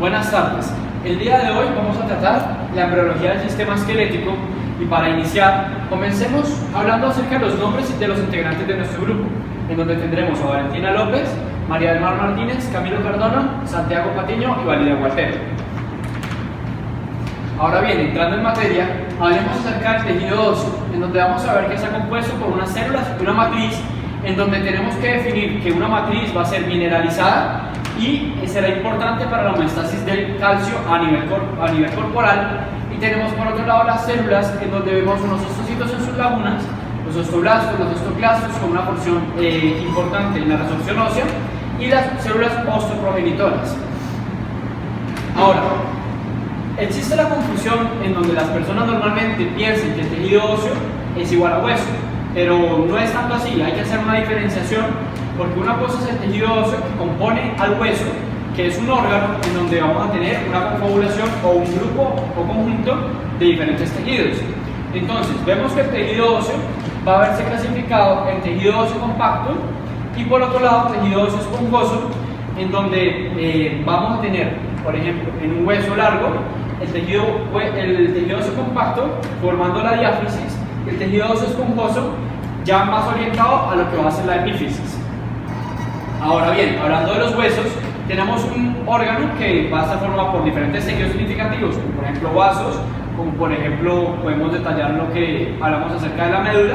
Buenas tardes. El día de hoy vamos a tratar la embriología del sistema esquelético y para iniciar, comencemos hablando acerca de los nombres de los integrantes de nuestro grupo, en donde tendremos a Valentina López, María del Mar Martínez, Camilo Cardona, Santiago Patiño y Valeria Gualtero. Ahora bien, entrando en materia, hablemos acerca del tejido óseo, en donde vamos a ver que está compuesto por unas células y una matriz, en donde tenemos que definir que una matriz va a ser mineralizada y será importante para la homeostasis del calcio a nivel corporal. Y tenemos por otro lado las células, en donde vemos unos ostocitos en sus lagunas, los osteoblastos, los osteoclastos con una porción importante en la resorción ósea, y las células osteoprogenitoras. Ahora, existe la confusión en donde las personas normalmente piensan que el tejido óseo es igual a hueso, pero no es tanto así. Hay que hacer una diferenciación, porque una cosa es el tejido óseo que compone al hueso, que es un órgano en donde vamos a tener una confabulación o un grupo o conjunto de diferentes tejidos. Entonces, vemos que el tejido óseo va a verse clasificado en tejido óseo compacto y por otro lado tejido óseo esponjoso, en donde vamos a tener, por ejemplo, en un hueso largo, el tejido óseo compacto formando la diáfisis, el tejido óseo esponjoso ya más orientado a lo que va a ser la epífisis. Ahora bien, hablando de los huesos, tenemos un órgano que va a estar formado por diferentes tejidos significativos, como por ejemplo vasos, como por ejemplo podemos detallar lo que hablamos acerca de la médula,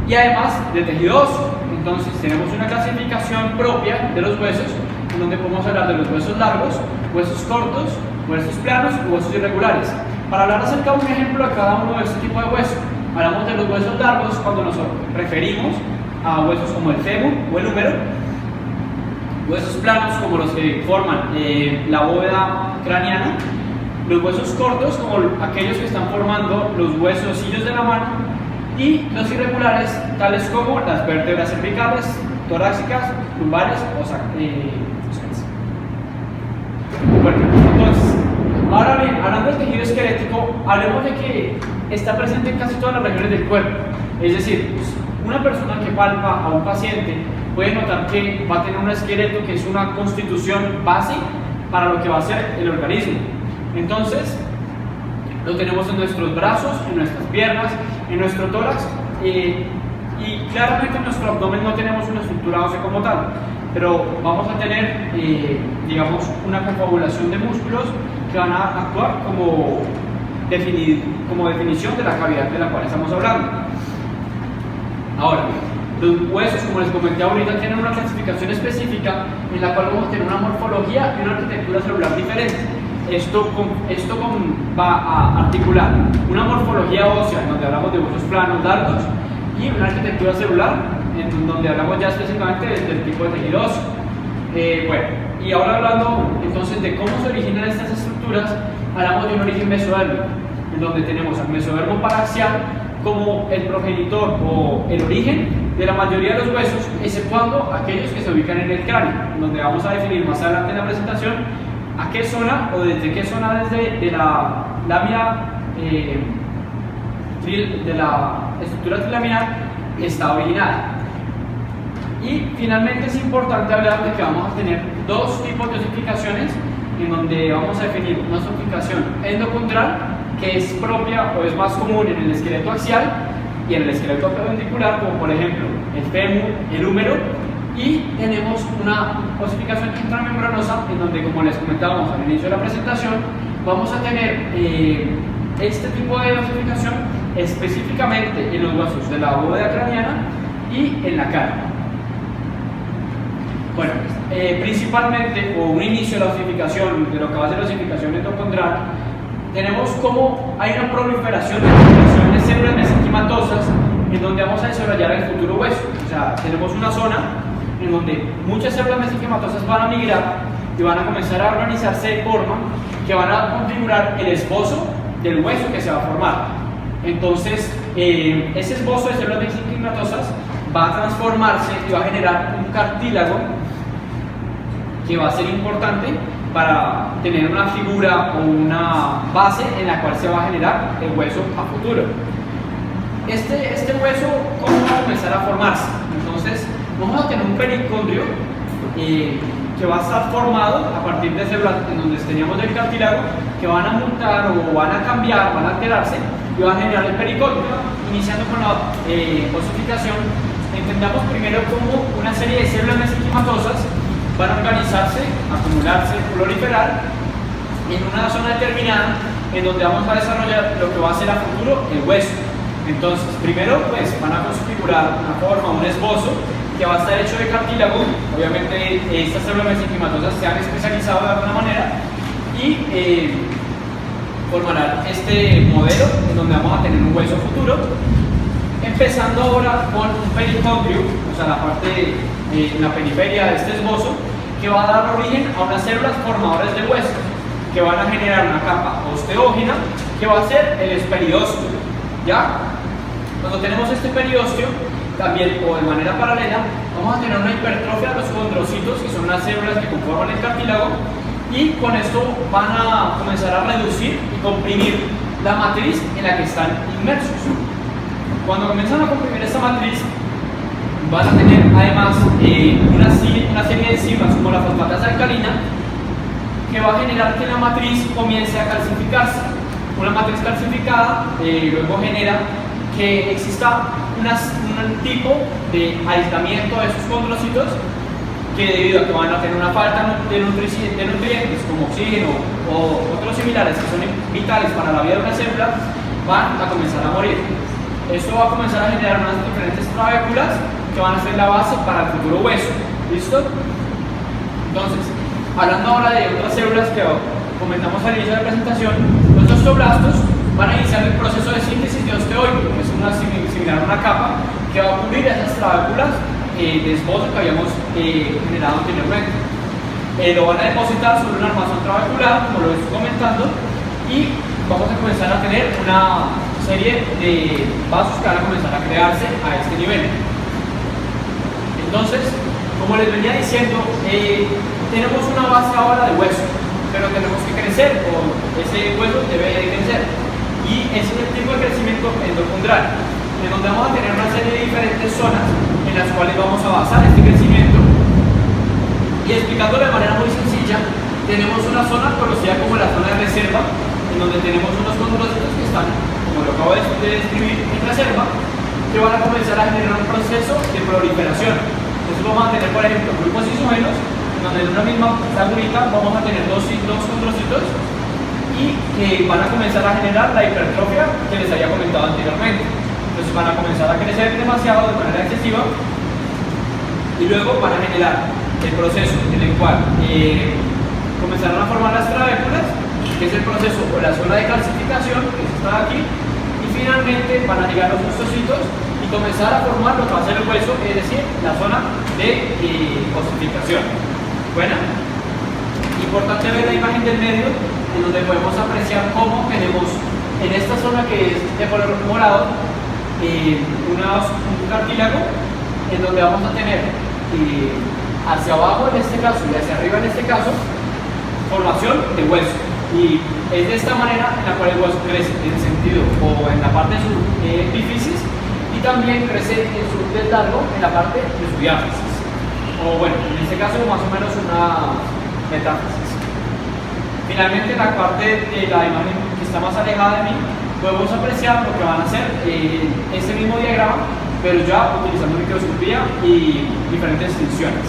y además de tejido óseo. Entonces tenemos una clasificación propia de los huesos, en donde podemos hablar de los huesos largos, huesos cortos, huesos planos y huesos irregulares. Para hablar acerca de un ejemplo de cada uno de este tipo de huesos, hablamos de los huesos largos cuando nos referimos a huesos como el fémur o el húmero, huesos planos como los que forman la bóveda craneana, los huesos cortos como aquellos que están formando los huesosillos de la mano, y los irregulares tales como las vértebras cervicales, torácicas, lumbares o sacrales. Bueno, entonces, ahora bien, hablando del tejido esquelético, hablemos de que está presente en casi todas las regiones del cuerpo. Es decir, una persona que palpa a un paciente puede notar que va a tener un esqueleto que es una constitución base para lo que va a ser el organismo. Entonces, lo tenemos en nuestros brazos, en nuestras piernas, en nuestro tórax, y claramente en nuestro abdomen no tenemos una estructura ósea como tal, pero vamos a tener, digamos, una confabulación de músculos que van a actuar como definición de la cavidad de la cual estamos hablando. Ahora, los huesos, como les comenté ahorita, tienen una clasificación específica en la cual vamos a tener una morfología y una arquitectura celular diferente. Esto va a articular una morfología ósea, en donde hablamos de huesos planos, largos, y una arquitectura celular, en donde hablamos ya específicamente del tipo de tejido óseo. Bueno, y ahora hablando entonces de cómo se originan estas estructuras, hablamos de un origen mesodérmico, en donde tenemos al mesodermo paraxial como el progenitor o el origen de la mayoría de los huesos, exceptuando aquellos que se ubican en el cráneo, donde vamos a definir más adelante en la presentación a qué zona o desde qué zona de la lámina de la estructura trilaminar está originada. Y finalmente es importante hablar de que vamos a tener dos tipos de osificaciones, en donde vamos a definir una osificación endocondral, que es propia o es más común en el esqueleto axial y en el esqueleto perpendicular, como por ejemplo el fémur, el húmero, y tenemos una osificación intramembranosa, en donde, como les comentábamos al inicio de la presentación, vamos a tener este tipo de osificación específicamente en los huesos de la bóveda craneana y en la cara. Bueno, principalmente, o un inicio de la osificación, de lo que va a ser la osificación endocondral, tenemos como hay una proliferación de células mesenquimatosas, en donde vamos a desarrollar el futuro hueso. O sea, tenemos una zona en donde muchas células mesenquimatosas van a migrar y van a comenzar a organizarse de forma que van a configurar el esbozo del hueso que se va a formar. Entonces, ese esbozo de células mesenquimatosas va a transformarse y va a generar un cartílago que va a ser importante para tener una figura o una base en la cual se va a generar el hueso a futuro. Este hueso, ¿cómo va a comenzar a formarse? Entonces, vamos a tener un pericondrio que que va a estar formado a partir de células en donde teníamos del cartílago, que van a mutar o van a cambiar, van a alterarse y van a generar el pericóndrio. Iniciando con la osificación, entendamos primero cómo una serie de células mesenquimatosas van a organizarse, acumularse, proliferar en una zona determinada en donde vamos a desarrollar lo que va a ser a futuro el hueso. Entonces, primero pues van a configurar una forma, un esbozo que va a estar hecho de cartílago. Obviamente estas células mesenquimatosas se han especializado de alguna manera y formarán este modelo en donde vamos a tener un hueso futuro, empezando ahora con un pericondrio, o sea la parte la periferia de este esbozo, que va a dar origen a unas células formadoras de hueso que van a generar una capa osteógena que va a ser el esperiósteo. ¿Ya? Cuando tenemos este periósteo, también o de manera paralela, vamos a tener una hipertrofia de los condrocitos, que son las células que conforman el cartílago, y con esto van a comenzar a reducir y comprimir la matriz en la que están inmersos. Cuando comienzan a comprimir esta matriz, van a tener además una serie de enzimas como la fosfatasa alcalina, que va a generar que la matriz comience a calcificarse. Una matriz calcificada luego genera que exista un tipo de aislamiento de esos condrocitos, que debido a que van a tener una falta de nutrientes como oxígeno o otros similares que son vitales para la vida de una célula, van a comenzar a morir. Esto va a comenzar a generar unas diferentes trabéculas que van a ser la base para el futuro hueso. ¿Listo? Entonces, hablando ahora de otras células que comentamos al inicio de la presentación, los osteoblastos van a iniciar el proceso de síntesis de osteoide, que es similar a una capa que va a cubrir esas trabéculas de esbozo que habíamos generado anteriormente. Lo van a depositar sobre un armazón trabecular, como lo estoy comentando, y vamos a comenzar a tener una serie de vasos que van a comenzar a crearse a este nivel. Entonces, como les venía diciendo, tenemos una base ahora de hueso, pero tenemos que crecer, o ese hueso debe de crecer, y ese es el tipo de crecimiento endocondral, en donde vamos a tener una serie de diferentes zonas en las cuales vamos a basar este crecimiento. Y explicándolo de manera muy sencilla, tenemos una zona conocida como la zona de reserva, en donde tenemos unos condrocitos que están, como lo acabo de describir, en reserva, que van a comenzar a generar un proceso de proliferación. Entonces vamos a tener, por ejemplo, grupos isógenos, en donde en una misma lagunita vamos a tener dos condrocitos y que van a comenzar a generar la hipertrofia que les había comentado anteriormente. Entonces van a comenzar a crecer demasiado de manera excesiva y luego van a generar el proceso en el cual comenzarán a formar las trabéculas, que es el proceso o la zona de calcificación, que es esta de aquí, y finalmente van a llegar los ostocitos y comenzar a formar lo que va a ser el hueso, es decir, la zona de osificación. Bueno, importante ver la imagen del medio, en donde podemos apreciar cómo tenemos en esta zona que es de color morado un cartílago, en donde vamos a tener hacia abajo en este caso y hacia arriba en este caso formación de hueso, y es de esta manera en la cual el hueso crece en sentido o en la parte de su epífisis, y también crece en su largo en la parte de su diáfisis, o bueno, en este caso más o menos una metáfisis. Finalmente, en la parte de la imagen que está más alejada de mí, podemos apreciar lo que van a hacer este mismo diagrama, pero ya utilizando microscopía y diferentes extensiones.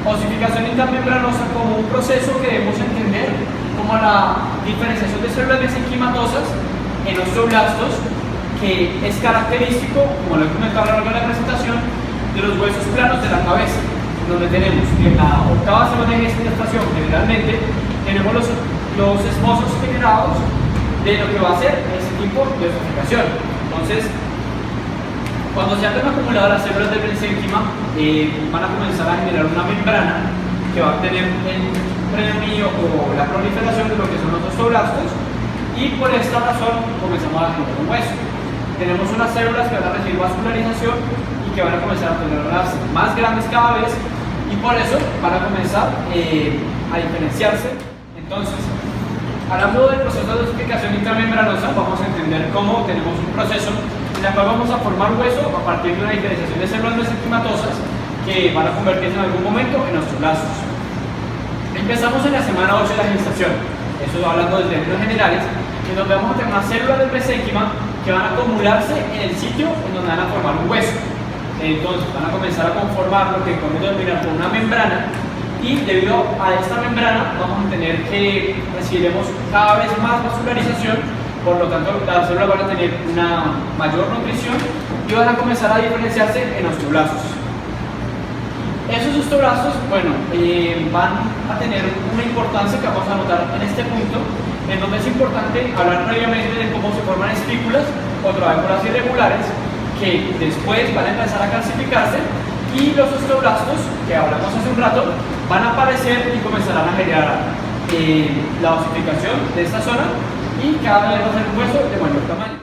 Osificación intermembranosa como un proceso que debemos entender como la diferenciación de células mesenquimatosas en osteoblastos, que es característico, como lo he comentado a lo largo de la presentación, de los huesos planos de la cabeza, donde tenemos en la octava semana de gestación generalmente tenemos los esbozos generados de lo que va a ser ese tipo de osificación. Entonces, cuando se han acumulado las células del mesenquima, van a comenzar a generar una membrana que va a tener el predominio o la proliferación de lo que son los osteoblastos, y por esta razón comenzamos a generar un hueso. Tenemos unas células que van a recibir vascularización y que van a comenzar a tenerlas más grandes cada vez, y por eso van a comenzar a diferenciarse. Entonces, hablando del proceso de osificación intramembranosa, vamos a entender cómo tenemos un proceso en el cual vamos a formar hueso a partir de una diferenciación de células mesenquimatosas que van a convertirse en algún momento en osteoblastos. Empezamos en la semana 8 de la gestación, eso hablando de términos generales, en donde vamos a tener unas células del mesénquima que van a acumularse en el sitio en donde van a formar un hueso. Entonces van a comenzar a conformar lo que podemos denominar como una membrana, y debido a esta membrana vamos a tener que recibiremos cada vez más vascularización, por lo tanto las células van a tener una mayor nutrición y van a comenzar a diferenciarse en osteoblastos. Esos osteoblastos, bueno, van a tener una importancia que vamos a notar en este punto, en donde es importante hablar previamente de cómo se forman espículas o trabéculas irregulares, que después van a empezar a calcificarse, y los osteoblastos, que hablamos hace un rato, van a aparecer y comenzarán a generar la osificación de esta zona, y cada vez va a ser un hueso de mayor tamaño.